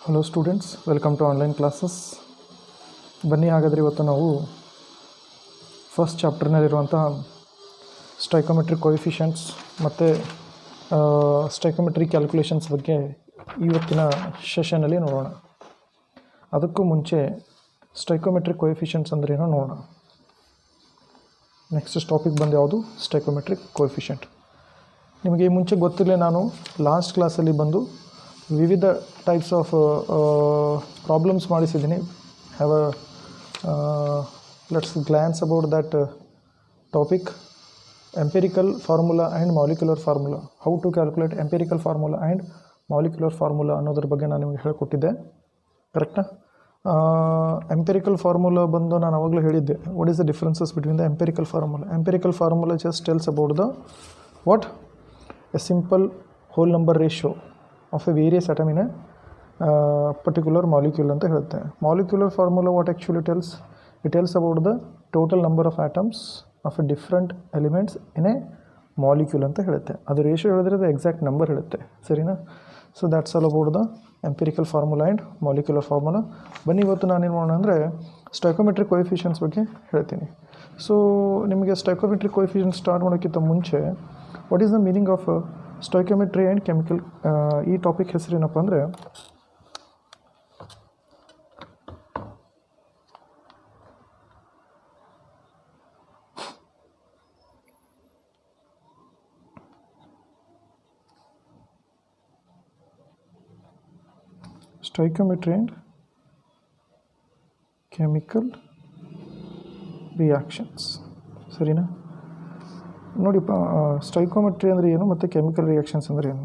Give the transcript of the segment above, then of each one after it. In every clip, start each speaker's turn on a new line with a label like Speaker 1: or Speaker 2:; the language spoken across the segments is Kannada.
Speaker 1: Hello students, welcome to online classes. ಬನ್ನಿ, ಹಾಗಾದರೆ ಇವತ್ತು ನಾವು ಫಸ್ಟ್ ಚಾಪ್ಟರ್ನಲ್ಲಿರುವಂತಹ ಸ್ಟೈಕೋಮೆಟ್ರಿಕ್ ಕೋಎಫಿಷಿಯೆಂಟ್ಸ್ ಮತ್ತು ಸ್ಟೈಕೋಮೆಟ್ರಿಕ್ ಕ್ಯಾಲ್ಕುಲೇಷನ್ಸ್ ಬಗ್ಗೆ ಇವತ್ತಿನ ಸೆಷನಲ್ಲಿ ನೋಡೋಣ. ಅದಕ್ಕೂ ಮುಂಚೆ ಸ್ಟೈಕೋಮೆಟ್ರಿಕ್ ಕೋಎಫಿಷಿಯೆಂಟ್ಸ್ ಅಂದ್ರೇನೋ ನೋಡೋಣ. ನೆಕ್ಸ್ಟ್ ಟಾಪಿಕ್ ಬಂದು ಯಾವುದು? Stoichiometric coefficient. ನಿಮಗೆ ಈ ಮುಂಚೆ ಗೊತ್ತಿರಲಿ, ನಾನು ಲಾಸ್ಟ್ ಕ್ಲಾಸಲ್ಲಿ ಬಂದು ವಿವಿಧ ಟೈಪ್ಸ್ ಆಫ್ ಪ್ರಾಬ್ಲಮ್ಸ್ ಮಾಡಿಸಿದ್ದೀನಿ. Have let's glance about that topic, empirical formula and molecular formula, how to calculate empirical formula and molecular formula ಅನ್ನೋದ್ರ ಬಗ್ಗೆ ನಾನು ನಿಮಗೆ ಹೇಳಿಕೊಟ್ಟಿದ್ದೆ. ಕರೆಕ್ಟಾ? ಎಂಪಿರಿಕಲ್ ಫಾರ್ಮುಲಾ ಬಂದು ನಾನು ಆವಾಗಲೂ ಹೇಳಿದ್ದೆ. What is the differences between the empirical formula? Empirical formula just tells about the what? A simple whole number ratio of a various atom in a particular molecule ಅಂತ ಹೇಳುತ್ತೆ. Molecular formula what actually tells? It tells about the total number of atoms of a different elements in a molecule ಅಂತ ಹೇಳುತ್ತೆ. ಅದು ರೇಷಿಯೋ ಹೇಳಿದ್ರೆ ಅದು ಎಕ್ಸಾಕ್ಟ್ ನಂಬರ್ ಹೇಳುತ್ತೆ, ಸರಿನಾ? So that's all about the empirical formula and molecular formula. ಬನ್ನಿ, ಇವತ್ತು ನಾನೇನು ಮಾಡೋಣ ಅಂದರೆ ಸ್ಟೈಕೋಮೆಟ್ರಿಕ್ ಕೋಎಫಿಷಿಯೆಂಟ್ಸ್ ಬಗ್ಗೆ ಹೇಳ್ತೀನಿ. ಸೊ ನಿಮಗೆ ಸ್ಟೈಕೋಮೆಟ್ರಿಕ್ ಕೋಎಫಿಷಿಯೆಂಟ್ ಸ್ಟಾರ್ಟ್ ಮಾಡೋಕ್ಕಿಂತ ಮುಂಚೆ what is the meaning of stoichiometry and chemical? ಈ ಟಾಪಿಕ್ ಹೆಸರೇನಪ್ಪ ಅಂದರೆ ಸ್ಟೈಕೋಮೆಟ್ರಿ ಆ್ಯಂಡ್ ಕೆಮಿಕಲ್ ರಿಯಾಕ್ಷನ್ಸ್, ಸರಿನಾ? ನೋಡಿಪ್ಪ, ಸ್ಟೈಕೋಮೆಟ್ರಿ ಅಂದರೆ ಏನು ಮತ್ತು ಕೆಮಿಕಲ್ ರಿಯಾಕ್ಷನ್ಸ್ ಅಂದರೆ ಏನು?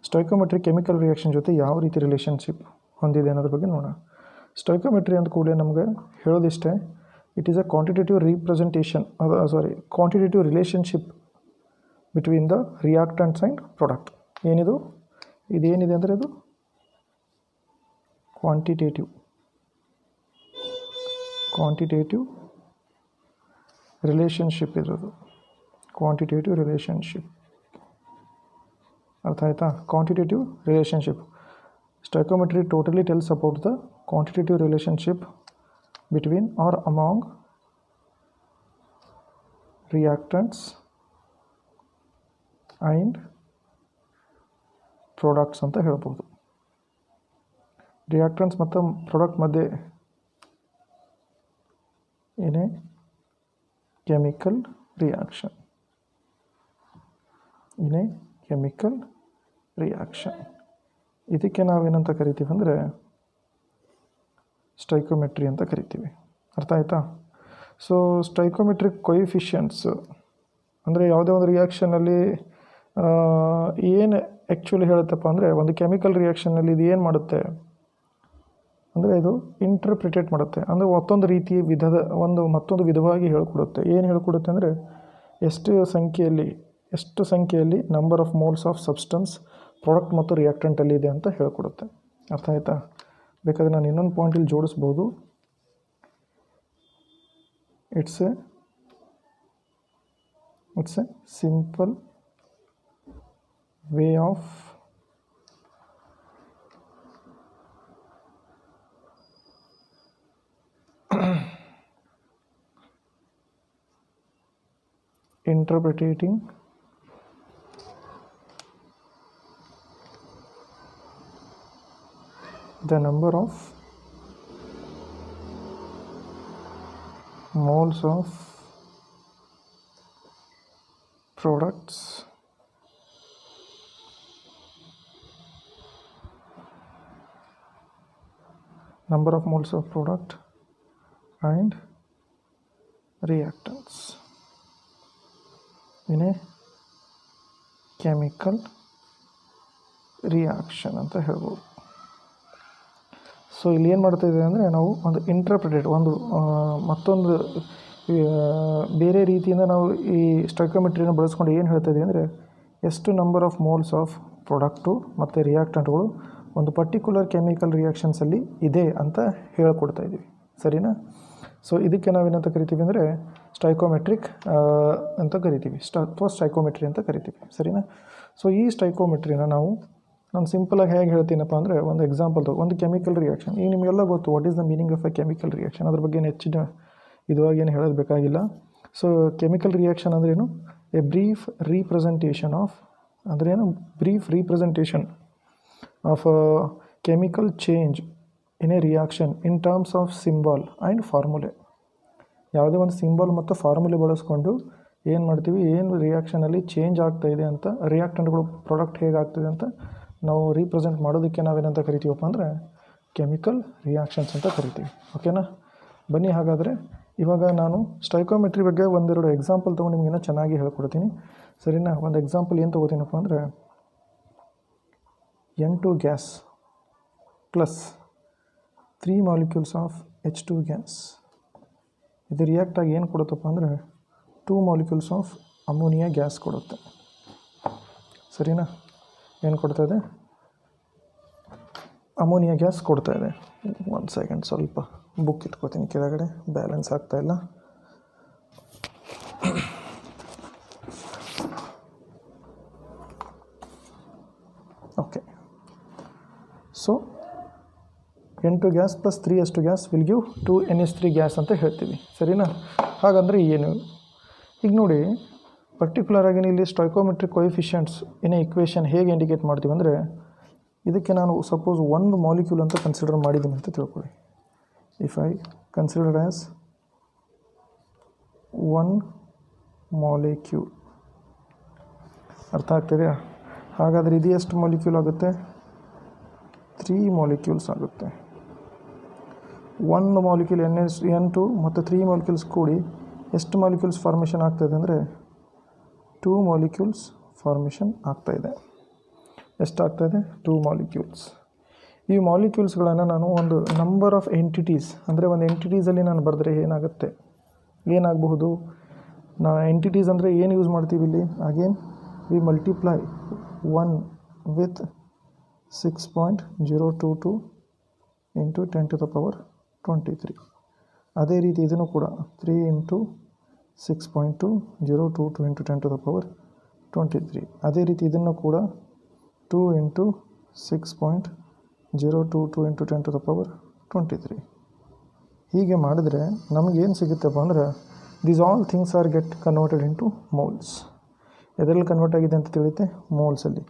Speaker 1: ಸ್ಟೈಕೋಮೆಟ್ರಿ ಕೆಮಿಕಲ್ ರಿಯಾಕ್ಷನ್ ಜೊತೆ ಯಾವ ರೀತಿ ರಿಲೇಷನ್ಶಿಪ್ ಹೊಂದಿದೆ ಅನ್ನೋದ್ರ ಬಗ್ಗೆ ನೋಡೋಣ. ಸ್ಟೈಕೋಮೆಟ್ರಿ ಅಂದ ಕೂಡಲೇ ನಮಗೆ ಹೇಳೋದಿಷ್ಟೇ, it is a quantitative representation, quantitative relationship between the reactants and product. ಏನಿದು? ಇದೇನಿದೆ ಅಂದರೆ ಅದು ಕ್ವಾಂಟಿಟೇಟಿವ್ ರಿಲೇಷನ್ಶಿಪ್ ಇರೋದು. ಕ್ವಾಂಟಿಟೇಟಿವ್ ರಿಲೇಷನ್ಶಿಪ್, ಅರ್ಥ ಆಯ್ತಾ? Quantitative relationship. Stoichiometry totally tells about the quantitative relationship between or among reactants and products ಅಂತ ಹೇಳ್ಬೋದು. ರಿಯಾಕ್ಟೆಂಟ್ಸ್ ಮತ್ತು ಪ್ರಾಡಕ್ಟ್ ಮಧ್ಯೆ ಏನೇ ಕೆಮಿಕಲ್ ರಿಯಾಕ್ಷನ್, ಕೆಮಿಕಲ್ ರಿಯಾಕ್ಷನ್. ಇದಕ್ಕೆ ನಾವೇನಂತ ಕರಿತೀವಿ ಅಂದರೆ ಸ್ಟೈಕೋಮೆಟ್ರಿ ಅಂತ ಕರಿತೀವಿ. ಅರ್ಥ ಆಯ್ತಾ? ಸೊ ಸ್ಟೈಕೋಮೆಟ್ರಿಕ್ ಕೋಎಫಿಷಿಯೆಂಟ್ಸ್ ಅಂದರೆ ಯಾವುದೇ ಒಂದು ರಿಯಾಕ್ಷನಲ್ಲಿ ಏನು ಆ್ಯಕ್ಚುಲಿ ಹೇಳುತ್ತಪ್ಪ ಅಂದರೆ, ಒಂದು ಕೆಮಿಕಲ್ ರಿಯಾಕ್ಷನಲ್ಲಿ ಇದು ಏನು ಮಾಡುತ್ತೆ ಅಂದರೆ ಇದು ಇಂಟರ್ಪ್ರಿಟೇಟ್ ಮಾಡುತ್ತೆ. ಅಂದರೆ ಮತ್ತೊಂದು ವಿಧವಾಗಿ ಹೇಳ್ಕೊಡುತ್ತೆ. ಏನು ಹೇಳ್ಕೊಡುತ್ತೆ ಅಂದರೆ ಎಷ್ಟು ಸಂಖ್ಯೆಯಲ್ಲಿ number of moles of substance product ಮತ್ತು ರಿಯಾಕ್ಟೆಂಟಲ್ಲಿ ಇದೆ ಅಂತ ಹೇಳ್ಕೊಡುತ್ತೆ. ಅರ್ಥ ಆಯ್ತಾ? ಬೇಕಾದರೆ ನಾನು ಇನ್ನೊಂದು ಪಾಯಿಂಟ್ ಇಲ್ಲಿ ಜೋಡಿಸ್ಬೋದು. It's a simple way of interpreting the number of moles of products and reactants in a chemical reaction ಅಂತ ಹೇಳ್ಬೋದು. ಸೊ ಇಲ್ಲಿ ಏನು ಮಾಡ್ತಾಯಿದ್ದೀವಿ ಅಂದರೆ, ನಾವು ಒಂದು ಮತ್ತೊಂದು ಬೇರೆ ರೀತಿಯಿಂದ ನಾವು ಈ ಸ್ಟೈಕೋಮೆಟ್ರಿನ ಬಳಸ್ಕೊಂಡು ಏನು ಹೇಳ್ತಾಯಿದ್ದೀವಿ ಅಂದರೆ, ಎಷ್ಟು number of moles of product ಮತ್ತು ರಿಯಾಕ್ಟೆಂಟ್ಗಳು ಒಂದು ಪರ್ಟಿಕ್ಯುಲರ್ ಕೆಮಿಕಲ್ ರಿಯಾಕ್ಷನ್ಸಲ್ಲಿ ಇದೆ ಅಂತ ಹೇಳ್ಕೊಡ್ತಾ ಇದ್ದೀವಿ, ಸರಿನಾ? ಸೊ ಇದಕ್ಕೆ ನಾವೇನಂತ ಕರಿತೀವಿ ಅಂದರೆ ಸ್ಟೈಕೋಮೆಟ್ರಿಕ್ ಅಂತ ಕರಿತೀವಿ, ಅಥವಾ ಸ್ಟೈಕೋಮೆಟ್ರಿ ಅಂತ ಕರಿತೀವಿ, ಸರಿನಾ? ಸೊ ಈ ಸ್ಟೈಕೋಮೆಟ್ರಿನ ನಾವು ನಾನು ಸಿಂಪಲಾಗಿ ಹೇಗೆ ಹೇಳ್ತೀನಪ್ಪ ಅಂದರೆ ಒಂದು ಎಕ್ಸಾಂಪಲ್ ಒಂದು ಕೆಮಿಕಲ್ ರಿಯಾಕ್ಷನ್. ಈಗ ನಿಮಗೆಲ್ಲ ಗೊತ್ತು what is the meaning of a chemical reaction. ಅದ್ರ ಬಗ್ಗೆ ಹೆಚ್ಚಿನ ಇದುವಾಗಿ ಏನು ಹೇಳೋದು ಬೇಕಾಗಿಲ್ಲ. ಸೊ ಕೆಮಿಕಲ್ ರಿಯಾಕ್ಷನ್ ಅಂದ್ರೇನು? ಎ ಬ್ರೀಫ್ ರೀಪ್ರೆಸೆಂಟೇಷನ್ ಆಫ್ ಅಂದ್ರೇನು? Brief representation of chemical change in a reaction in terms of symbol and formulae. ಯಾವುದೇ ಒಂದು ಸಿಂಬಲ್ ಮತ್ತು ಫಾರ್ಮುಲೆ ಬಳಸ್ಕೊಂಡು ಏನು ಮಾಡ್ತೀವಿ, ಏನು ರಿಯಾಕ್ಷನಲ್ಲಿ ಚೇಂಜ್ ಆಗ್ತಾಯಿದೆ ಅಂತ, ರಿಯಾಕ್ಟೆಂಟ್ಗಳು ಪ್ರಾಡಕ್ಟ್ ಹೇಗಾಗ್ತದೆ ಅಂತ ನಾವು ರೀಪ್ರೆಸೆಂಟ್ ಮಾಡೋದಕ್ಕೆ ನಾವೇನಂತ ಕರಿತೀವಪ್ಪ ಅಂದರೆ ಕೆಮಿಕಲ್ ರಿಯಾಕ್ಷನ್ಸ್ ಅಂತ ಕರಿತೀವಿ. ಓಕೆನಾ? ಬನ್ನಿ ಹಾಗಾದರೆ ಇವಾಗ ನಾನು ಸ್ಟೈಕೋಮೆಟ್ರಿ ಬಗ್ಗೆ ಒಂದೆರಡು ಎಕ್ಸಾಂಪಲ್ ತೊಗೊಂಡು ನಿಮಗಿನ್ನೂ ಚೆನ್ನಾಗಿ ಹೇಳ್ಕೊಡ್ತೀನಿ, ಸರಿನಾ? ಒಂದು ಎಕ್ಸಾಂಪಲ್ ಏನು ತೊಗೋತೀನಪ್ಪ ಅಂದರೆ N2 gas plus 3 molecules of H2 gas. ಇದು ರಿಯಾಕ್ಟಾಗಿ ಏನು ಕೊಡುತ್ತಪ್ಪ ಅಂದರೆ 2 ಮಾಲಿಕ್ಯೂಲ್ಸ್ ಆಫ್ ಅಮೋನಿಯಾ ಗ್ಯಾಸ್ ಕೊಡುತ್ತೆ, ಸರಿನಾ? ಏನು ಕೊಡ್ತಾ ಇದೆ? ಅಮೋನಿಯಾ ಗ್ಯಾಸ್ ಕೊಡ್ತಾ ಇದೆ. ಒಂದು ಸೆಕೆಂಡ್, ಸ್ವಲ್ಪ ಬುಕ್ ಇಟ್ಕೋತೀನಿ ಕೆಳಗಡೆ, ಬ್ಯಾಲೆನ್ಸ್ ಆಗ್ತಾಯಿಲ್ಲ. Okay, so N2 gas plus 3H2 gas will give 2NH3 gas ಅಂತ ಹೇಳ್ತೀವಿ, ಸರಿನಾ? ಹಾಗಂದರೆ ಏನು? ಈಗ ನೋಡಿ, ಪರ್ಟಿಕ್ಯುಲರಾಗಿ ಇಲ್ಲಿ ಸ್ಟೈಕೋಮೆಟ್ರಿಕ್ ಕೊಯಿಫಿಷಿಯಂಟ್ಸ್ ಇನ್ ಇಕ್ವೇಷನ್ ಹೇಗೆ ಇಂಡಿಕೇಟ್ ಮಾಡ್ತೀವಿ ಅಂದರೆ, ಇದಕ್ಕೆ ನಾನು ಸಪೋಸ್ ಒಂದು ಮಾಲಿಕ್ಯೂಲ್ ಅಂತ ಕನ್ಸಿಡರ್ ಮಾಡಿದ್ದೀನಿ ಅಂತ ತಿಳ್ಕೊಳ್ಳಿ. If I consider as 1 molecule, ಅರ್ಥ ಆಗ್ತಿದೆಯಾ? ಹಾಗಾದರೆ ಇದು ಎಷ್ಟು ಮಾಲಿಕ್ಯೂಲ್ ಆಗುತ್ತೆ? 3 ಮಾಲಿಕ್ಯೂಲ್ಸ್ ಆಗುತ್ತೆ. 1 ಮಾಲಿಕ್ಯೂಲ್ N2 ಮತ್ತು 3 ಮಾಲಿಕ್ಯೂಲ್ಸ್ ಕೂಡಿ ಎಷ್ಟು ಮಾಲಿಕ್ಯೂಲ್ಸ್ ಫಾರ್ಮೇಷನ್ ಆಗ್ತಾಯಿದೆ ಅಂದರೆ 2 ಮಾಲಿಕ್ಯೂಲ್ಸ್ ಫಾರ್ಮೇಷನ್ ಆಗ್ತಾಯಿದೆ. ಎಷ್ಟಾಗ್ತಾಯಿದೆ? 2 ಮಾಲಿಕ್ಯೂಲ್ಸ್. ಈ ಮಾಲಿಕ್ಯೂಲ್ಸ್ಗಳನ್ನು ನಾನು ಒಂದು ನಂಬರ್ ಆಫ್ ಎಂಟಿಟೀಸ್, ಅಂದರೆ ಒಂದು ಎಂಟಿಟೀಸಲ್ಲಿ ನಾನು ಬರೆದ್ರೆ ಏನಾಗುತ್ತೆ, ಏನಾಗಬಹುದು? ಎಂಟಿಟೀಸ್ ಅಂದರೆ ಏನು ಯೂಸ್ ಮಾಡ್ತೀವಿ ಇಲ್ಲಿ? Again we multiply 1 with 6.022 into 10⁻23. ಅದೇ ರೀತಿ ಇದನ್ನು ಕೂಡ 3 ಇಂಟು 6.2022 ಇಂಟು 10⁻23. ಅದೇ ರೀತಿ ಇದನ್ನು ಕೂಡ 2 ಇಂಟು 6.022 ಇಂಟು 10⁻23. ಹೀಗೆ ಮಾಡಿದ್ರೆ ನಮಗೇನು ಸಿಗುತ್ತಪ್ಪ ಅಂದರೆ these all things are get converted into moles. ಎದರಲ್ಲಿ ಕನ್ವರ್ಟ್ ಆಗಿದೆ ಅಂತ ತಿಳಿಯುತ್ತೆ? ಮೋಲ್ಸಲ್ಲಿ.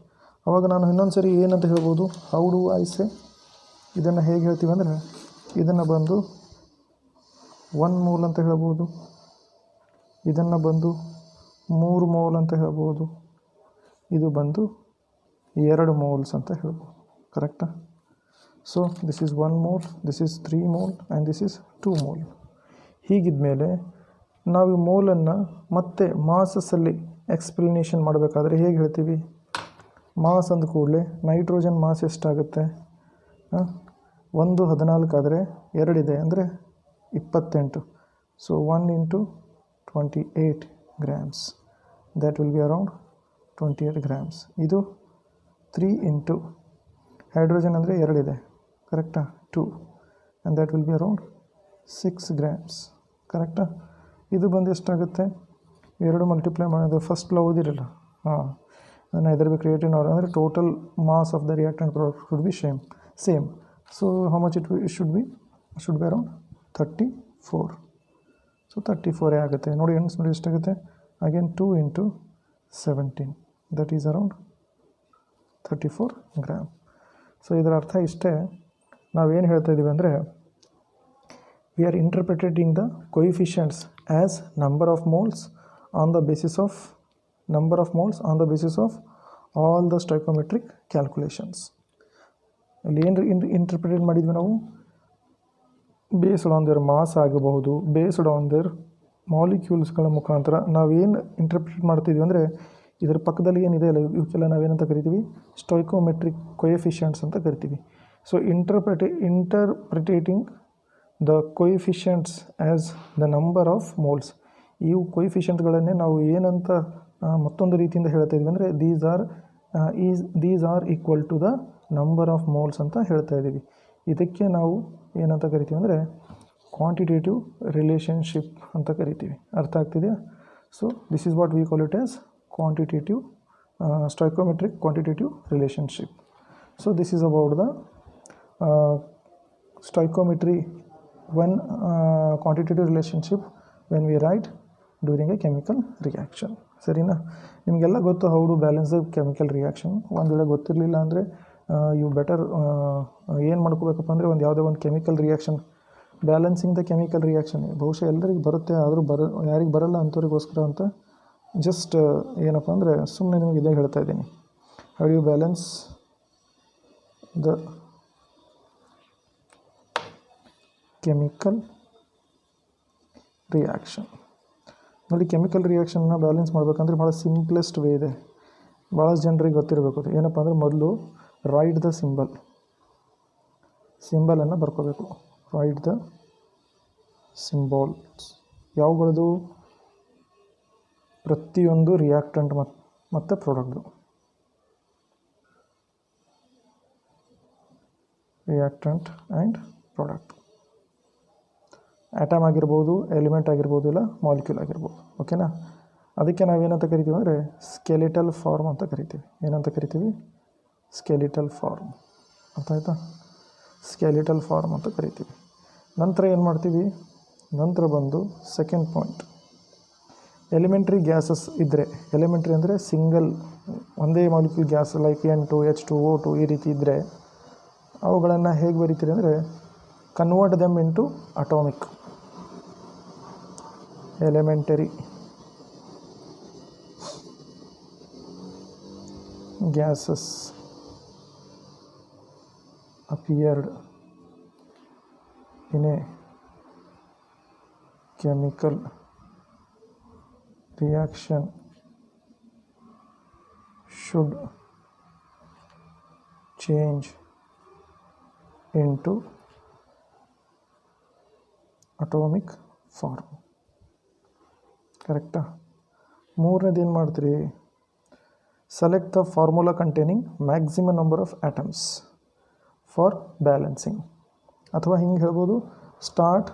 Speaker 1: ಆವಾಗ ನಾನು ಇನ್ನೊಂದು ಸರಿ ಏನಂತ ಹೇಳ್ಬೋದು? How do I say? ಇದನ್ನು ಹೇಗೆ ಹೇಳ್ತೀವಿ ಅಂದರೆ, ಇದನ್ನು ಬಂದು 1 ಮೋಲ್ ಅಂತ ಹೇಳ್ಬೋದು, ಇದನ್ನು ಬಂದು 3 ಮೋಲ್ ಅಂತ ಹೇಳ್ಬೋದು, ಇದು ಬಂದು 2 ಮೋಲ್ಸ್ ಅಂತ ಹೇಳ್ಬೋದು. ಕರೆಕ್ಟಾ? So this is 1 mole, this is 3 mole and this is 2 mole. ಹೀಗಿದ್ಮೇಲೆ ನಾವು ಈ ಮೋಲನ್ನು ಮತ್ತೆ ಮಾಸಸ್ಸಲ್ಲಿ ಎಕ್ಸ್ಪ್ಲನೇಷನ್ ಮಾಡಬೇಕಾದ್ರೆ ಹೇಗೆ ಹೇಳ್ತೀವಿ? ಮಾಸ್ ಅಂದ ಕೂಡಲೇ ನೈಟ್ರೋಜನ್ ಮಾಸ್ ಎಷ್ಟಾಗುತ್ತೆ? 1 14 ಆದರೆ 2 ಇದೆ ಅಂದರೆ 28. So 1 into 28 grams, that will be around 28 grams. ಇದು 3 ಇಂಟು ಹೈಡ್ರೋಜನ್ ಅಂದರೆ 2 ಇದೆ, ಕರೆಕ್ಟಾ? 2, and that will be around 6 grams, ಕರೆಕ್ಟಾ? ಇದು ಬಂದು ಎಷ್ಟಾಗುತ್ತೆ? 2 ಮಲ್ಟಿಪ್ಲೈ ಮಾಡೋದು ಫಸ್ಟ್ ಲಾ ಓದಿರಲ್ಲ, ಅದನ್ನು ಇದರ ಬಿ ಕ್ರಿಯೇಟಿವ್ ನವರ್ ಅಂದರೆ total mass of the reactant product should be same. So how much it should be around 34. So 34 ಆಗುತ್ತೆ. ನೋಡಿ ನೋಡಿ ಎಷ್ಟಾಗುತ್ತೆ? Again 2 into 17, that is around 34 gram. So ಇದರ ಅರ್ಥ ಇಷ್ಟೇ. ನಾವೇನು ಹೇಳ್ತಾ ಇದ್ದೀವಿ ಅಂದರೆ, we are interpretating the coefficients as number of moles on the basis of all the stoichiometric calculations. ಇಲ್ಲಿ ಏನು ಇಂಟರ್ಪ್ರಿಟೇಟ್ ಮಾಡಿದ್ವಿ ನಾವು? ಬೇಸ್ಡ್ ಆನ್ ದೇರ್ ಮಾಸ್ ಆಗಬಹುದು, ಬೇಸ್ಡ್ ಆನ್ ದೇರ್ ಮಾಲಿಕ್ಯೂಲ್ಸ್ಗಳ ಮುಖಾಂತರ ನಾವೇನು ಇಂಟರ್ಪ್ರಿಟೇಟ್ ಮಾಡ್ತಿದ್ವಿ ಅಂದರೆ, ಇದರ ಪಕ್ಕದಲ್ಲಿ ಏನಿದೆ ಅಲ್ಲ, ಇವಕ್ಕೆಲ್ಲ ನಾವೇನಂತ ಕರಿತೀವಿ? ಸ್ಟೈಕೋಮೆಟ್ರಿಕ್ ಕೊಯಿಫಿಷಿಯಂಟ್ಸ್ ಅಂತ ಕರಿತೀವಿ. So interpretating the coefficients as the number of moles. ಇವು ಕೊಯಿಫಿಷಿಯಂಟ್ಗಳನ್ನೇ ನಾವು ಏನಂತ ಮತ್ತೊಂದು ರೀತಿಯಿಂದ ಹೇಳ್ತಾ ಇದ್ವಿ ಅಂದರೆ, these are equal to the number of moles ಅಂತ ಹೇಳ್ತಾ ಇದ್ದೀವಿ. ಇದಕ್ಕೆ ನಾವು ಏನಂತ ಕರಿತೀವಿ ಅಂದರೆ ಕ್ವಾಂಟಿಟೇಟಿವ್ ರಿಲೇಷನ್ಶಿಪ್ ಅಂತ ಕರಿತೀವಿ. ಅರ್ಥ ಆಗ್ತಿದೆಯಾ? So this is what we call it as quantitative stoichiometric quantitative relationship. So this is about the stoichiometry when quantitative relationship when we write during a chemical reaction. ಸರಿನಾ? ನಿಮಗೆಲ್ಲ ಗೊತ್ತು how do balance the chemical reaction. ಒಂದು ವೇಳೆ ಗೊತ್ತಿರಲಿಲ್ಲ ಅಂದರೆ ಯು ಬೆಟರ್ ಏನು ಮಾಡ್ಕೋಬೇಕಪ್ಪ ಅಂದರೆ ಒಂದು ಯಾವುದೇ ಒಂದು chemical reaction balancing the chemical reaction ಬಹುಶಃ ಎಲ್ಲರಿಗೂ ಬರುತ್ತೆ, ಆದರೂ ಯಾರಿಗೆ ಬರಲ್ಲ ಅಂಥವ್ರಿಗೋಸ್ಕರ ಅಂತ ಜಸ್ಟ್ ಏನಪ್ಪ ಅಂದರೆ ಸುಮ್ಮನೆ ನಿಮಗೆ ಇದೇ ಹೇಳ್ತಾ ಇದ್ದೀನಿ. How do you balance the chemical reaction. ನೋಡಿ, ಕೆಮಿಕಲ್ ರಿಯಾಕ್ಷನ್ನ ಬ್ಯಾಲೆನ್ಸ್ ಮಾಡಬೇಕಂದ್ರೆ ಭಾಳ ಸಿಂಪ್ಲೆಸ್ಟ್ ವೇ ಇದೆ, ಭಾಳಷ್ಟು ಜನರಿಗೆ ಗೊತ್ತಿರಬೇಕು. ಅದು ಏನಪ್ಪ ಅಂದರೆ ಮೊದಲು ರೈಟ್ ದ ಸಿಂಬಲನ್ನು ಬರ್ಕೋಬೇಕು. ರೈಟ್ ದ ಸಿಂಬಾಲ್ಸ್ ಯಾವುಗಳದು? ಪ್ರತಿಯೊಂದು ರಿಯಾಕ್ಟೆಂಟ್ ಮತ್ತು ಪ್ರಾಡಕ್ಟ್ದು. ರಿಯಾಕ್ಟೆಂಟ್ ಆ್ಯಂಡ್ ಪ್ರಾಡಕ್ಟ್ ಆಟಮ್ ಆಗಿರ್ಬೋದು, ಎಲಿಮೆಂಟ್ ಆಗಿರ್ಬೋದು, ಇಲ್ಲ ಮಾಲಿಕ್ಯೂಲ್ ಆಗಿರ್ಬೋದು. ಓಕೆನಾ? ಅದಕ್ಕೆ ನಾವೇನಂತ ಕರಿತೀವಿ ಅಂದರೆ ಸ್ಕೆಲಿಟಲ್ ಫಾರ್ಮ್ ಅಂತ ಕರಿತೀವಿ. ಏನಂತ ಕರಿತೀವಿ? Skeletal form. ಅರ್ಥ ಆಯ್ತಾ? ಸ್ಕೆಲಿಟಲ್ ಫಾರ್ಮ್ ಅಂತ ಕರಿತೀವಿ. ನಂತರ ಏನು ಮಾಡ್ತೀವಿ? ನಂತರ ಬಂದು ಸೆಕೆಂಡ್ ಪಾಯಿಂಟ್, ಎಲಿಮೆಂಟ್ರಿ ಗ್ಯಾಸಸ್ ಇದ್ದರೆ, ಎಲಿಮೆಂಟ್ರಿ ಅಂದರೆ ಸಿಂಗಲ್ ಒಂದೇ molecule gas like N2 H2 O2 ಈ ರೀತಿ ಇದ್ದರೆ ಅವುಗಳನ್ನು ಹೇಗೆ ಬರೀತೀರಿ ಅಂದರೆ convert them into atomic elementary gases appeared in a chemical reaction should change into atomic form. ಕರೆಕ್ಟಾ? ಮೂರನೇದು ಏನು ಮಾಡ್ತೀರಿ? Select the formula containing maximum number of atoms for balancing. ಅಥವಾ ಹಿಂಗೆ ಹೇಳ್ಬೋದು, start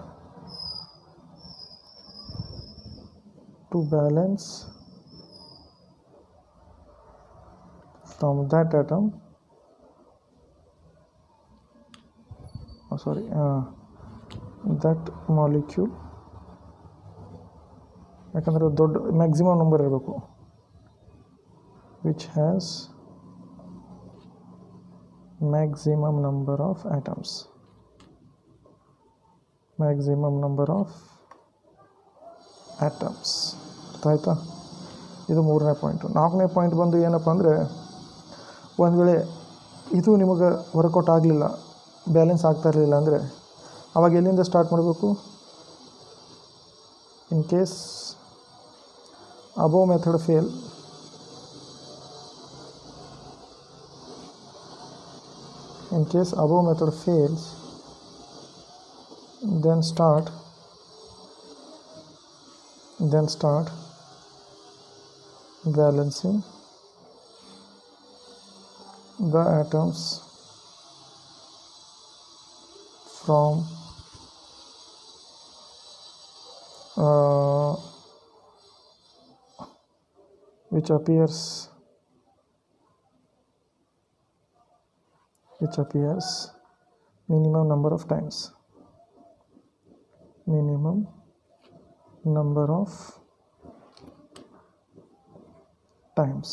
Speaker 1: to balance from that atom that molecule. ಯಾಕಂದರೆ ದೊಡ್ಡ ಮ್ಯಾಕ್ಸಿಮಮ್ ನಂಬರ್ ಇರಬೇಕು. Which has maximum number of atoms. Maximum number of atoms. ಅರ್ಥ ಆಯ್ತಾ? ಇದು ಮೂರನೇ ಪಾಯಿಂಟು. ನಾಲ್ಕನೇ ಪಾಯಿಂಟ್ ಬಂದು ಏನಪ್ಪ ಅಂದರೆ, ಒಂದು ವೇಳೆ ಇದು ನಿಮಗೆ ವರ್ಕೌಟ್ ಆಗಲಿಲ್ಲ, ಬ್ಯಾಲೆನ್ಸ್ ಆಗ್ತಾ ಇರಲಿಲ್ಲ ಅಂದರೆ ಅವಾಗ ಎಲ್ಲಿಂದ ಸ್ಟಾರ್ಟ್ ಮಾಡಬೇಕು? In case above method fail, in case above method fails, then start balancing the atoms from which appears minimum number of times. Minimum number of times.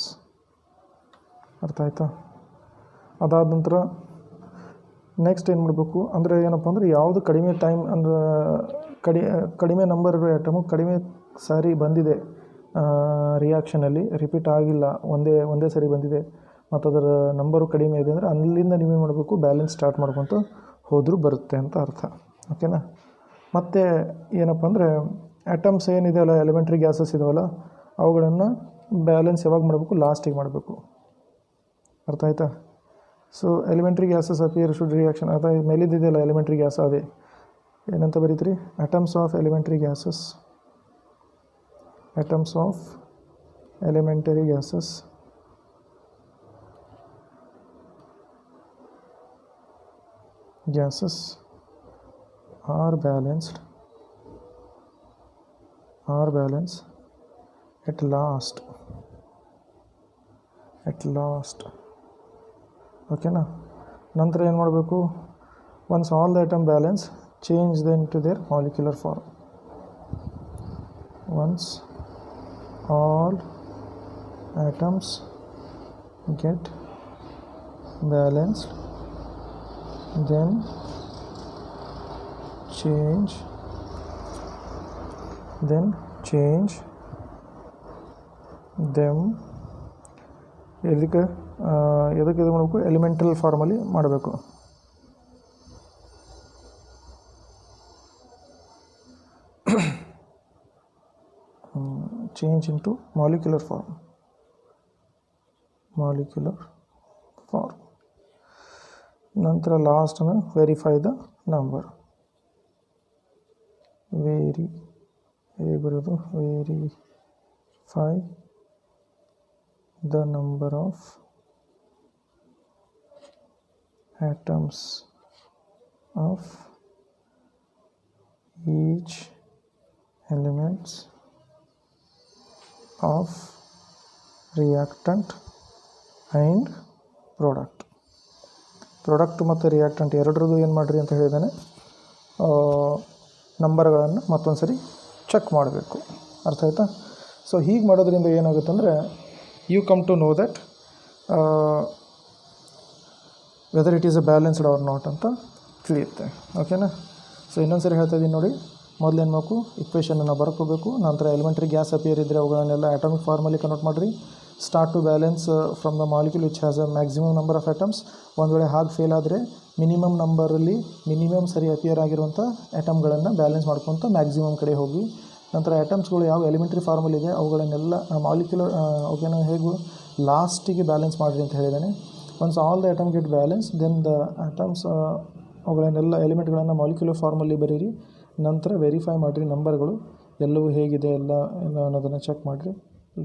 Speaker 1: ಅರ್ಥ ಆಯ್ತಾ? ಅದಾದ ನಂತರ ನೆಕ್ಸ್ಟ್ ಏನು ಮಾಡಬೇಕು ಅಂದರೆ ಏನಪ್ಪ ಅಂದರೆ, ಯಾವುದು ಕಡಿಮೆ ಟೈಮ್ ಅಂದರೆ ಕಡಿಮೆ ನಂಬರ್ ಇರೋ ಐಟಮು ಕಡಿಮೆ ಸಾರಿ ಬಂದಿದೆ ರಿಯಾಕ್ಷನಲ್ಲಿ, ರಿಪೀಟ್ ಆಗಿಲ್ಲ, ಒಂದೇ ಸರಿ ಬಂದಿದೆ ಮತ್ತು ಅದರ ನಂಬರು ಕಡಿಮೆ ಇದೆ ಅಂದರೆ ಅಲ್ಲಿಂದ ನೀವೇನು ಮಾಡಬೇಕು? ಬ್ಯಾಲೆನ್ಸ್ ಸ್ಟಾರ್ಟ್ ಮಾಡ್ಕೊತ ಹೋದರೂ ಬರುತ್ತೆ ಅಂತ ಅರ್ಥ. ಓಕೆನಾ? ಮತ್ತು ಏನಪ್ಪ ಅಂದರೆ ಆಟಮ್ಸ್ ಏನಿದೆಯಲ್ಲ, ಎಲಿಮೆಂಟ್ರಿ ಗ್ಯಾಸಸ್ ಇದಾವಲ್ಲ, ಅವುಗಳನ್ನು ಬ್ಯಾಲೆನ್ಸ್ ಯಾವಾಗ ಮಾಡಬೇಕು? ಲಾಸ್ಟಿಗೆ ಮಾಡಬೇಕು. ಅರ್ಥ ಆಯ್ತಾ? So elementary gases appear should reaction. ಅಥವಾ ಮೇಲಿದ್ದಿದೆಯಲ್ಲ ಎಲಿಮೆಂಟ್ರಿ ಗ್ಯಾಸ್, ಅದೇ ಏನಂತ ಬರೀತೀರಿ? Atoms of elementary gases. Atoms of elementary gases are balanced at last ಓಕೆನಾ. ನಂತರ ಏನು ಮಾಡಬೇಕು, once all the item balance change then to their molecular form. Once all atoms get balanced, then change them. ಎದಕ್ಕೆ ಇದು ಮಾಡಬೇಕು, ಎಲಿಮೆಂಟಲ್ ಫಾರ್ಮಲ್ಲಿ ಮಾಡಬೇಕು. change into molecular form. ನಂತರ last verify the number. Verify the number of atoms of each elements of reactant and product ಮತ್ತು ರಿಯಾಕ್ಟೆಂಟ್ ಎರಡರದ್ದು ಏನು ಮಾಡಿರಿ ಅಂತ ಹೇಳಿದ್ದಾನೆ, ನಂಬರ್ಗಳನ್ನು ಮತ್ತೊಂದು ಸರಿ ಚೆಕ್ ಮಾಡಬೇಕು. ಅರ್ಥ ಆಯ್ತಾ? ಸೊ ಹೀಗೆ ಮಾಡೋದ್ರಿಂದ ಏನಾಗುತ್ತೆ ಅಂದರೆ you come to know that whether it is a balanced or not ಅಂತ ತಿಳಿಯುತ್ತೆ. ಓಕೆನಾ. ಸೊ ಇನ್ನೊಂದು ಸರಿ ಹೇಳ್ತಾ ಇದ್ದೀನಿ ನೋಡಿ. ಮೊದಲೇನು ಮಾಡಬೇಕು, ಇಕ್ವೇಷನನ್ನು ಬರ್ಕೋಬೇಕು. ನಂತರ ಎಲಿಮೆಂಟ್ರಿ ಗ್ಯಾಸ್ ಅಪಿಯರ್ ಇದ್ದರೆ ಅವುಗಳನ್ನೆಲ್ಲ ಆಟಮಿಕ್ ಫಾರ್ಮಲ್ಲಿ ಕನ್ವರ್ಟ್ ಮಾಡಿರಿ. Start to balance from the molecule which has a maximum number of atoms. ಒಂದು ವೇಳೆ ಹಾಗೆ ಫೇಲ್ ಆದರೆ ಮಿನಿಮಮ್ ಸರಿ ಅಪಿಯರ್ ಆಗಿರುವಂಥ ಆಟಮ್ಗಳನ್ನು ಬ್ಯಾಲೆನ್ಸ್ ಮಾಡ್ಕೊತ ಮ್ಯಾಕ್ಸಿಮಮ್ ಕಡೆ ಹೋಗಿ, ನಂತರ ಆಟಮ್ಸ್ಗಳು ಯಾವ ಎಲಿಮೆಂಟ್ರಿ ಫಾರ್ಮಲ್ಲಿದೆ ಅವುಗಳನ್ನೆಲ್ಲ ಮಾಲಿಕ್ಯುಲರ್ ಓಕೆನಾ ಹೇಗೂ ಲಾಸ್ಟಿಗೆ ಬ್ಯಾಲೆನ್ಸ್ ಮಾಡಿರಿ ಅಂತ ಹೇಳಿದ್ದಾನೆ. Once all the atom get balance then the atoms ಅವುಗಳನ್ನೆಲ್ಲ ಎಲಿಮೆಂಟ್ಗಳನ್ನು ಮಾಲಿಕ್ಯುಲರ್ ಫಾರ್ಮಲ್ಲಿ ಬರೀರಿ. ನಂತರ ವೆರಿಫೈ ಮಾಡಿರಿ ನಂಬರ್ಗಳು ಎಲ್ಲವೂ ಹೇಗಿದೆ ಎಲ್ಲ ಅನ್ನೋದನ್ನು ಚೆಕ್ ಮಾಡಿರಿ.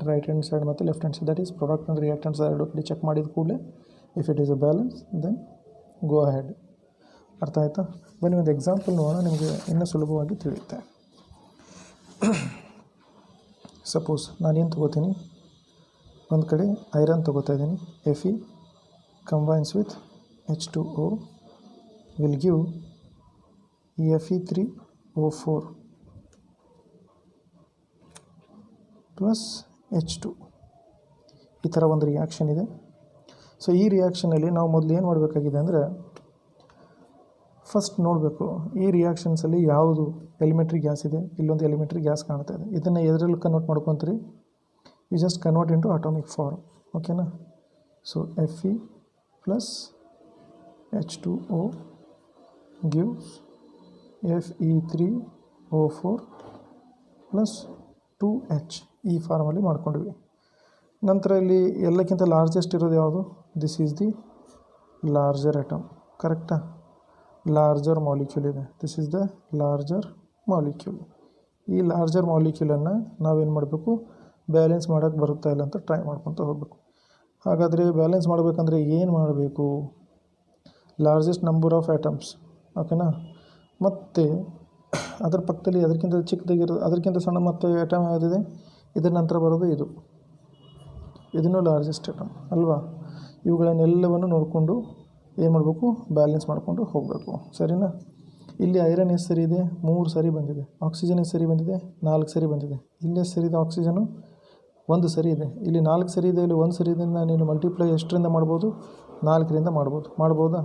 Speaker 1: ರೈಟ್ ಹ್ಯಾಂಡ್ ಸೈಡ್ ಮತ್ತು left hand side, that is product and reactants ಎರಡು ಕಡೆ ಚೆಕ್ ಮಾಡಿದ ಕೂಡಲೇ if it is a balance then go ahead. ಅರ್ಥ ಆಯಿತಾ? ಬನ್ನಿ ಒಂದು ಎಕ್ಸಾಂಪಲ್ ನೋಡೋಣ, ನಿಮಗೆ ಇನ್ನೂ ಸುಲಭವಾಗಿ ತಿಳಿಯುತ್ತೆ. ಸಪೋಸ್ ನಾನೇನು ತೊಗೋತೀನಿ, ಒಂದು ಕಡೆ ಐರನ್ ತೊಗೋತಾ ಇದ್ದೀನಿ. Fe combines with H2O will give Fe3O4 plus H2. ಈ ಥರ ಒಂದು ರಿಯಾಕ್ಷನ್ ಇದೆ. ಸೊ ಈ ರಿಯಾಕ್ಷನಲ್ಲಿ ನಾವು ಮೊದಲು ಏನು ಮಾಡಬೇಕಾಗಿದೆ ಅಂದರೆ, ಫಸ್ಟ್ ನೋಡಬೇಕು ಈ ರಿಯಾಕ್ಷನ್ಸಲ್ಲಿ ಯಾವುದು ಎಲಿಮೆಂಟ್ರಿ ಗ್ಯಾಸ್ ಇದೆ. ಇಲ್ಲೊಂದು ಎಲಿಮೆಂಟ್ರಿ ಗ್ಯಾಸ್ ಕಾಣ್ತಾ ಇದೆ. ಇದನ್ನು ಎದರಲ್ಲಿ ಕನ್ವರ್ಟ್ ಮಾಡ್ಕೊತೀರಿ, you just convert into atomic form. ಓಕೆನಾ. So Fe plus H2O gives Fe3O4 plus 2H. ಈ ಫಾರ್ಮಲ್ಲಿ ಮಾಡ್ಕೊಂಡ್ವಿ. ನಂತರ ಇಲ್ಲಿ ಎಲ್ಲಕ್ಕಿಂತ ಲಾರ್ಜೆಸ್ಟ್ ಇರೋದು ಯಾವುದು, this is the larger atom. ಕರೆಕ್ಟಾ? ಲಾರ್ಜರ್ ಮಾಲಿಕ್ಯೂಲ್ ಇದೆ. This is the larger molecule. ಈ ಲಾರ್ಜರ್ ಮಾಲಿಕ್ಯೂಲನ್ನು ನಾವೇನು ಮಾಡಬೇಕು, ಬ್ಯಾಲೆನ್ಸ್ ಮಾಡೋಕ್ಕೆ ಬರುತ್ತಾ ಇಲ್ಲ ಅಂತ ಟ್ರೈ ಮಾಡ್ಕೊತ ಹೋಗಬೇಕು. ಹಾಗಾದರೆ ಬ್ಯಾಲೆನ್ಸ್ ಮಾಡಬೇಕಂದ್ರೆ ಏನು ಮಾಡಬೇಕು, ಲಾರ್ಜೆಸ್ಟ್ ನಂಬರ್ ಆಫ್ ಆಟಮ್ಸ್. ಓಕೆನಾ. ಮತ್ತು ಅದರ ಪಕ್ಕದಲ್ಲಿ ಅದಕ್ಕಿಂತ ಚಿಕ್ಕದಾಗಿರೋದು, ಅದಕ್ಕಿಂತ ಸಣ್ಣ ಮತ್ತು ಆಟಮ್ ಯಾವುದಿದೆ, ಇದರ ನಂತರ ಬರೋದು ಇದನ್ನು ಲಾರ್ಜೆಸ್ಟ್ ಆಟಮ್ ಅಲ್ವಾ. ಇವುಗಳನ್ನೆಲ್ಲವನ್ನು ನೋಡಿಕೊಂಡು ಏನು ಮಾಡಬೇಕು, ಬ್ಯಾಲೆನ್ಸ್ ಮಾಡಿಕೊಂಡು ಹೋಗಬೇಕು. ಸರಿನಾ. ಇಲ್ಲಿ ಐರನ್ ಎಷ್ಟು ಸರಿ ಇದೆ, 3 ಸರಿ ಬಂದಿದೆ. ಆಕ್ಸಿಜನ್ ಎಷ್ಟು ಸರಿ ಬಂದಿದೆ, 4 ಸರಿ ಬಂದಿದೆ. ಇಲ್ಲಿ ಎಷ್ಟು ಸರಿ ಇದೆ ಆಕ್ಸಿಜನು, 1 ಸರಿ ಇದೆ. ಇಲ್ಲಿ 4 ಸರಿ ಇದೆ, ಇಲ್ಲಿ 1 ಸರಿ ಇದೆ. ನೀನು ಮಲ್ಟಿಪ್ಲೈ ಎಷ್ಟರಿಂದ ಮಾಡ್ಬೋದು, 4ರಿಂದ ಮಾಡ್ಬೋದಾ.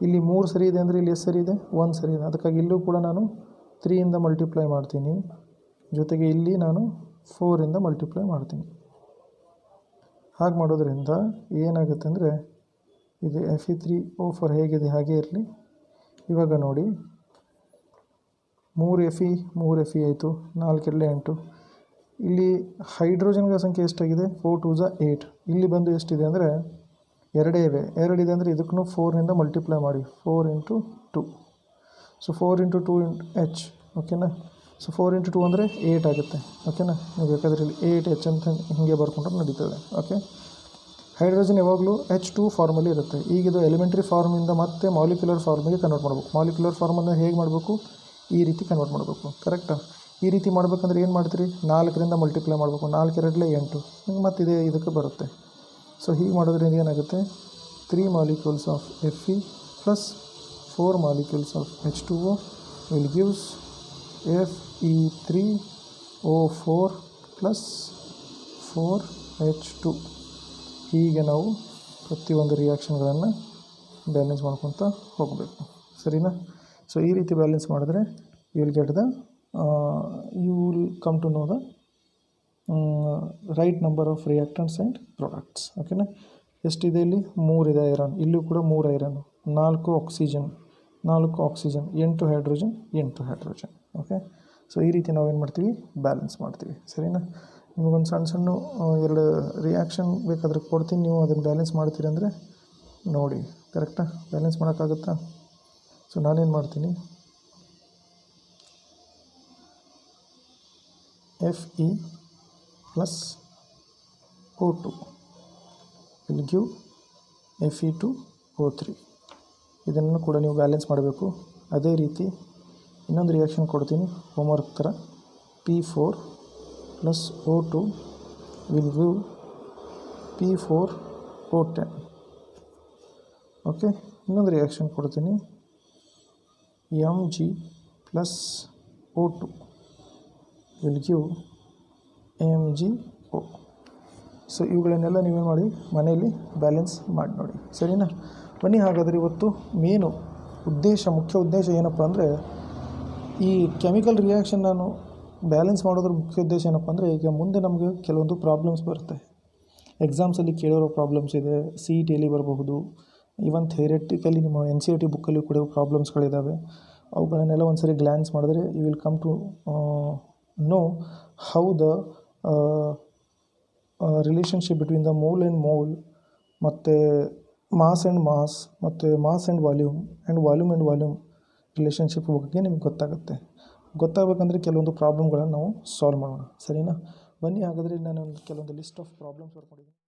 Speaker 1: ಇಲ್ಲಿ 3 ಸರಿ ಇದೆ ಅಂದರೆ ಇಲ್ಲಿ ಎಷ್ಟು ಸರಿ ಇದೆ, 1 ಸರಿ ಇದೆ. ಅದಕ್ಕಾಗಿ ಇಲ್ಲೂ ಕೂಡ ನಾನು 3ಯಿಂದ ಮಲ್ಟಿಪ್ಲೈ ಮಾಡ್ತೀನಿ, ಜೊತೆಗೆ ಇಲ್ಲಿ ನಾನು 4ರಿಂದ ಮಲ್ಟಿಪ್ಲೈ ಮಾಡ್ತೀನಿ. ಹಾಗೆ ಮಾಡೋದ್ರಿಂದ ಏನಾಗುತ್ತೆ ಅಂದರೆ, ಇದು Fe3O4 ಹೇಗಿದೆ ಹಾಗೆ ಇರಲಿ. ಇವಾಗ ನೋಡಿ, 3 Fe ಆಯಿತು, 4 8. ಇಲ್ಲಿ ಹೈಡ್ರೋಜನ್ಗಳ ಸಂಖ್ಯೆ ಎಷ್ಟಾಗಿದೆ, 4 2 8. ಇಲ್ಲಿ ಬಂದು ಎಷ್ಟಿದೆ ಅಂದರೆ 2 ಇವೆ. 2 ಇದೆ ಅಂದರೆ ಇದಕ್ಕೂ 4ರಿಂದ ಮಲ್ಟಿಪ್ಲೈ ಮಾಡಿ, 4 × 2. So 4 × 2 H. ಓಕೆನಾ. ಸೊ 4 × 2 ಅಂದರೆ 8 ಆಗುತ್ತೆ. ಓಕೆನಾ. ನೀವು ಬೇಕಾದರೆ ಇಲ್ಲಿ 8H ಅಂತ ಹೀಗೆ ಬರ್ಕೊಂಡ್ರೆ ನಡೀತದೆ. ಓಕೆ. ಹೈಡ್ರೋಜನ್ ಯಾವಾಗಲೂ H2 ಫಾರ್ಮಲ್ಲಿ ಇರುತ್ತೆ. ಈಗ ಇದು ಎಲಿಮೆಂಟ್ರಿ ಫಾರ್ಮಿಂದ ಮತ್ತೆ ಮಾಲಿಕ್ಯುಲರ್ ಫಾರ್ಮಿಗೆ ಕನ್ವರ್ಟ್ ಮಾಡಬೇಕು. ಮಾಲಿಕ್ಯುಲರ್ ಫಾರ್ಮನ್ನು ಹೇಗೆ ಮಾಡಬೇಕು, ಈ ರೀತಿ ಕನ್ವರ್ಟ್ ಮಾಡಬೇಕು. ಕರೆಕ್ಟಾ. ಈ ರೀತಿ ಮಾಡಬೇಕಂದ್ರೆ ಏನು ಮಾಡ್ತೀರಿ, 4ರಿಂದ ಮಲ್ಟಿಪ್ಲೈ ಮಾಡಬೇಕು. 4 2 8 ಮತ್ತು ಇದಕ್ಕೆ ಬರುತ್ತೆ. ಸೊ ಹೀಗೆ ಮಾಡೋದ್ರಿಂದ ಏನಾಗುತ್ತೆ, 3 molecules of Fe plus 4 molecules of H2O will gives Fe3O4 plus 4H2. ಹೀಗೆ ನಾವು ಪ್ರತಿಯೊಂದು ರಿಯಾಕ್ಷನ್ಗಳನ್ನು ಬ್ಯಾಲೆನ್ಸ್ ಮಾಡ್ಕೊತ ಹೋಗಬೇಕು, ಸರಿನಾ? ಸೊ ಈ ರೀತಿ ಬ್ಯಾಲೆನ್ಸ್ ಮಾಡಿದ್ರೆ you will get the you will come to know the right number of reactants and products. ಓಕೆನಾ? ಎಷ್ಟಿದೆ ಇಲ್ಲಿ? 3 ಇದೆ ಐರನ್, ಇಲ್ಲೂ ಕೂಡ 3 iron, 4 oxygen, 8 hydrogen, 8 hydrogen. Okay, so ಈ ರೀತಿ ನಾವೇನು ಮಾಡ್ತೀವಿ? ಬ್ಯಾಲೆನ್ಸ್ ಮಾಡ್ತೀವಿ, ಸರಿನಾ? ನಿಮಗೊಂದು ಸಣ್ಣ 2 ರಿಯಾಕ್ಷನ್ ಬೇಕಾದ್ರೆ ಕೊಡ್ತೀನಿ, ನೀವು ಅದನ್ನು ಬ್ಯಾಲೆನ್ಸ್ ಮಾಡ್ತೀರಿ ಅಂದರೆ ನೋಡಿ. ಕರೆಕ್ಟಾ? ಬ್ಯಾಲೆನ್ಸ್ ಮಾಡೋಕ್ಕಾಗುತ್ತಾ? ಸೊ ನಾನೇನು ಮಾಡ್ತೀನಿ, Fe plus O2 will give Fe2O3. ಇದನ್ನು ಕೂಡ ನೀವು ಬ್ಯಾಲೆನ್ಸ್ ಮಾಡಬೇಕು. ಅದೇ ರೀತಿ ಇನ್ನೊಂದು ರಿಯಾಕ್ಷನ್ ಕೊಡ್ತೀನಿ ಹೋಮ್ವರ್ಕ್ ಥರ. P4 plus O2 will give P4O10. Okay, ಇನ್ನೊಂದು ರಿಯಾಕ್ಷನ್ ಕೊಡ್ತೀನಿ Mg plus O2 will give MgO. So ಇವುಗಳನ್ನೆಲ್ಲ ನೀವೇನು ಮಾಡಿ ಮನೆಯಲ್ಲಿ ಬ್ಯಾಲೆನ್ಸ್ ಮಾಡಿ ನೋಡಿ, ಸರಿನಾ? ಬನ್ನಿ ಹಾಗಾದರೆ ಇವತ್ತು ಮುಖ್ಯ ಉದ್ದೇಶ ಏನಪ್ಪ ಅಂದರೆ, ಈ ಕೆಮಿಕಲ್ ರಿಯಾಕ್ಷನ್ ನಾನು ಬ್ಯಾಲೆನ್ಸ್ ಮಾಡೋದ್ರ ಮುಖ್ಯ ಉದ್ದೇಶ ಏನಪ್ಪ ಅಂದರೆ, ಈಗ ಮುಂದೆ ನಮಗೆ ಕೆಲವೊಂದು ಪ್ರಾಬ್ಲಮ್ಸ್ ಬರುತ್ತೆ. ಎಕ್ಸಾಮ್ಸಲ್ಲಿ ಕೇಳಿರೋ ಪ್ರಾಬ್ಲಮ್ಸ್ ಇದೆ, CETಯಲ್ಲಿ ಬರಬಹುದು, ಈವನ್ ಥಿಯರಿಟಿಕಲಿ ನಿಮ್ಮ NCERT ಬುಕ್ಕಲ್ಲಿ ಕೂಡ ಪ್ರಾಬ್ಲಮ್ಸ್ಗಳಿದ್ದಾವೆ. ಅವುಗಳನ್ನೆಲ್ಲ ಒಂದು ಸರಿ ಗ್ಲ್ಯಾನ್ಸ್ ಮಾಡಿದ್ರೆ you will come to know how the relationship between the mole and mole, ಮತ್ತು ಮಾಸ್ ಆ್ಯಂಡ್ ಮಾಸ್, ಮತ್ತು mass and volume and volume relationship ಬಗ್ಗೆ ನಿಮ್ಗೆ ಗೊತ್ತಾಗಬೇಕಂದ್ರೆ ಕೆಲವೊಂದು ಪ್ರಾಬ್ಲಮ್ಗಳನ್ನು ನಾವು ಸಾಲ್ವ್ ಮಾಡೋಣ, ಸರಿನಾ? ಬನ್ನಿ ಹಾಗಾದರೆ ನಾನು ಕೆಲವೊಂದು ಲಿಸ್ಟ್ ಆಫ್ ಪ್ರಾಬ್ಲಮ್ಸ್ ಬರ್ಕೊಂಡಿದ್ದೀನಿ.